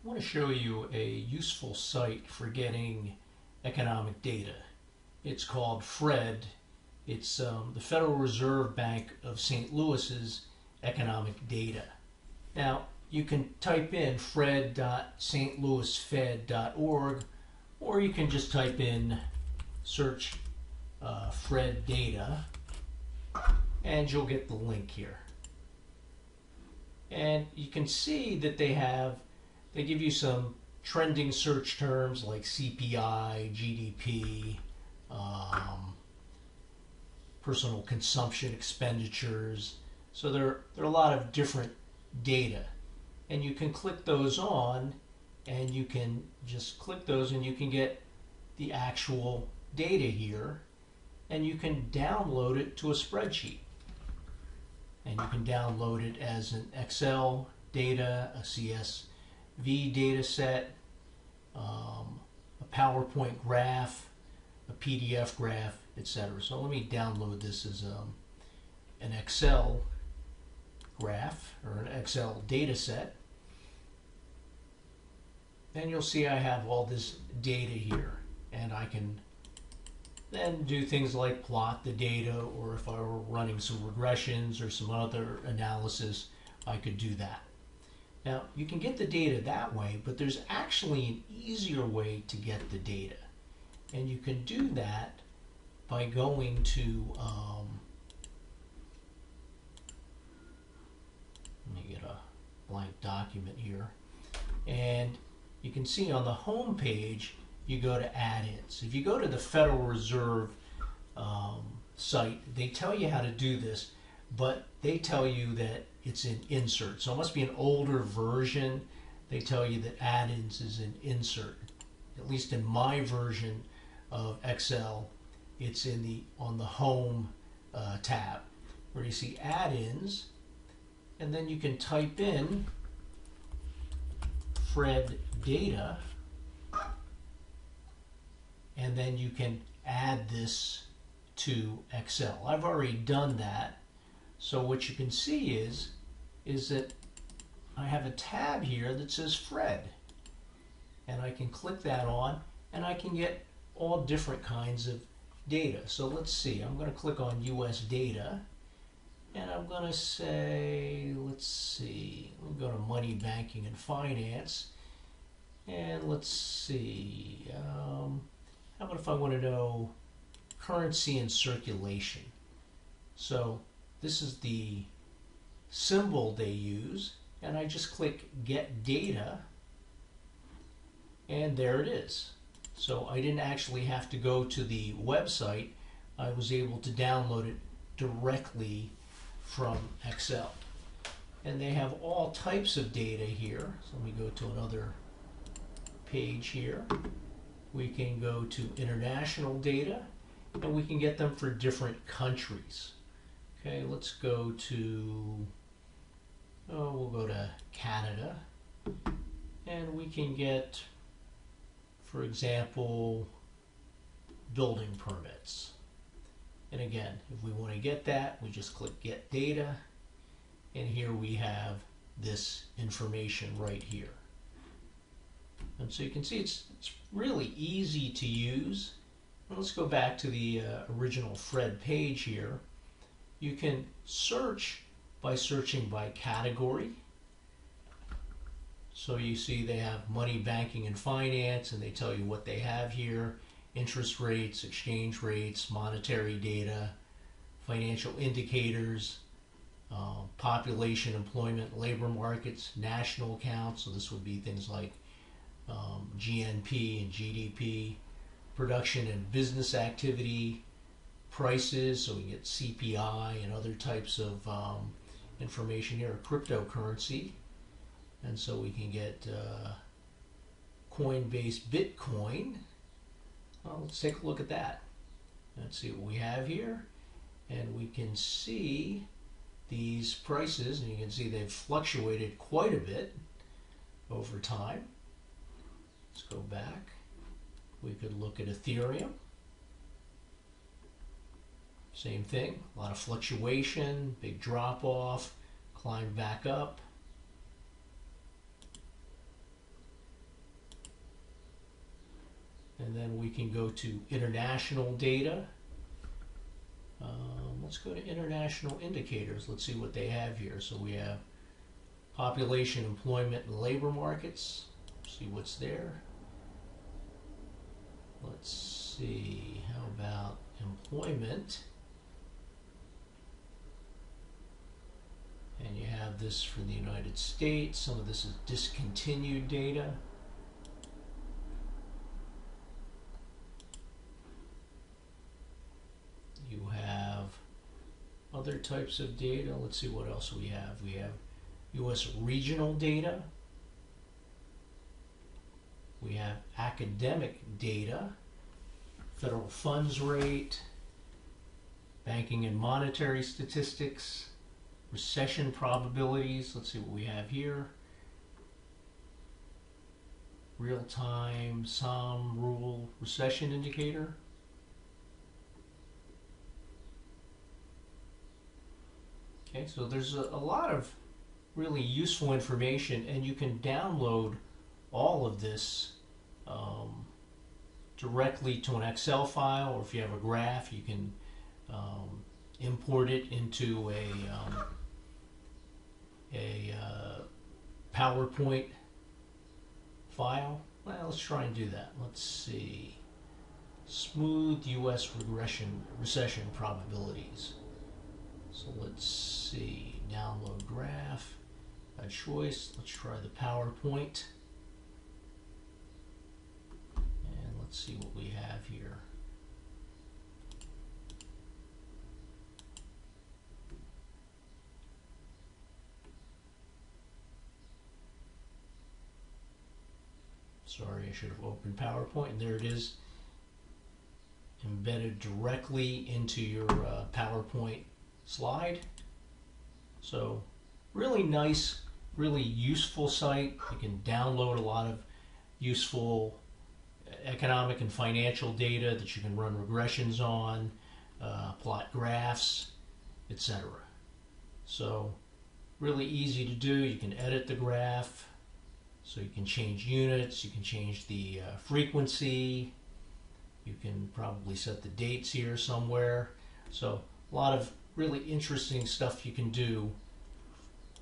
I want to show you a useful site for getting economic data. It's called Ph.D. It's the Federal Reserve Bank of St. Louis's economic data. Now, you can type in fred.stlouisfed.org, or you can just type in search Ph.D. data, and you'll get the link here. And you can see that they give you some trending search terms like CPI, GDP, personal consumption expenditures. So there are a lot of different data. And you can click those on, and you can just click those and you can get the actual data here, and you can download it to a spreadsheet. And you can download it as an Excel data, a CSV data set, a PowerPoint graph, a PDF graph, etc. So let me download this as an Excel graph or an Excel data set. And you'll see I have all this data here, and I can then do things like plot the data, or if I were running some regressions or some other analysis, I could do that. Now, you can get the data that way, but there's actually an easier way to get the data. And you can do that by going to, let me get a blank document here, and you can see on the home page, you go to add-ins. If you go to the Federal Reserve site, they tell you how to do this, but they tell you that it's in insert. So it must be an older version. They tell you that add-ins is in insert. At least in my version of Excel, it's on the home tab, where you see add-ins, and then you can type in Ph.D. data, and then you can add this to Excel. I've already done that. So what you can see is that I have a tab here that says Ph.D. And I can click that on, and I can get all different kinds of data. So let's see, I'm going to click on US data, and I'm going to say, let's see, we'll go to money, banking, and finance. And let's see, how about if I want to know currency and circulation? So this is the symbol they use, and I just click Get Data, and there it is. So I didn't actually have to go to the website. I was able to download it directly from Excel. And they have all types of data here. So let me go to another page here. We can go to international data, and we can get them for different countries. Okay, let's go to, we'll go to Canada, and we can get, for example, building permits. And again, if we want to get that, we just click Get Data, and here we have this information right here. And so you can see it's really easy to use. And let's go back to the original Ph.D. page here. You can search by searching by category. So you see they have money, banking, and finance, and they tell you what they have here: interest rates, exchange rates, monetary data, financial indicators, population, employment, labor markets, national accounts. So this would be things like GNP and GDP, production and business activity, prices, so we get CPI and other types of information here, cryptocurrency, and so we can get coin-based Bitcoin. Well, let's take a look at that. Let's see what we have here, and we can see these prices, and you can see they've fluctuated quite a bit over time. Let's go back. We could look at Ethereum. Same thing, a lot of fluctuation, big drop off, climb back up. we can go to international data. Let's go to international indicators. Let's see what they have here. So we have population, employment, and labor markets. See what's there. Let's see, how about employment? And you have this for the United States. Some of this is discontinued data. You have other types of data. Let's see what else we have. We have U.S. regional data. We have academic data, federal funds rate, banking and monetary statistics, recession probabilities. Let's see what we have here. Real-time SOM rule recession indicator. Okay, so there's a lot of really useful information, and you can download all of this directly to an Excel file, or if you have a graph, you can import it into a PowerPoint file. Well, let's try and do that. Let's see. Smooth U.S. recession probabilities. So let's see. Download graph. A choice. Let's try the PowerPoint. And let's see what we have here. Sorry, I should have opened PowerPoint, and there it is, embedded directly into your PowerPoint slide. So really nice, really useful site. You can download a lot of useful economic and financial data that you can run regressions on, plot graphs, etc. So really easy to do. You can edit the graph. So you can change units, you can change the frequency, you can probably set the dates here somewhere. So a lot of really interesting stuff you can do,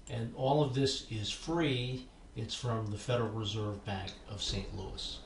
and all of this is free. It's from the Federal Reserve Bank of St. Louis.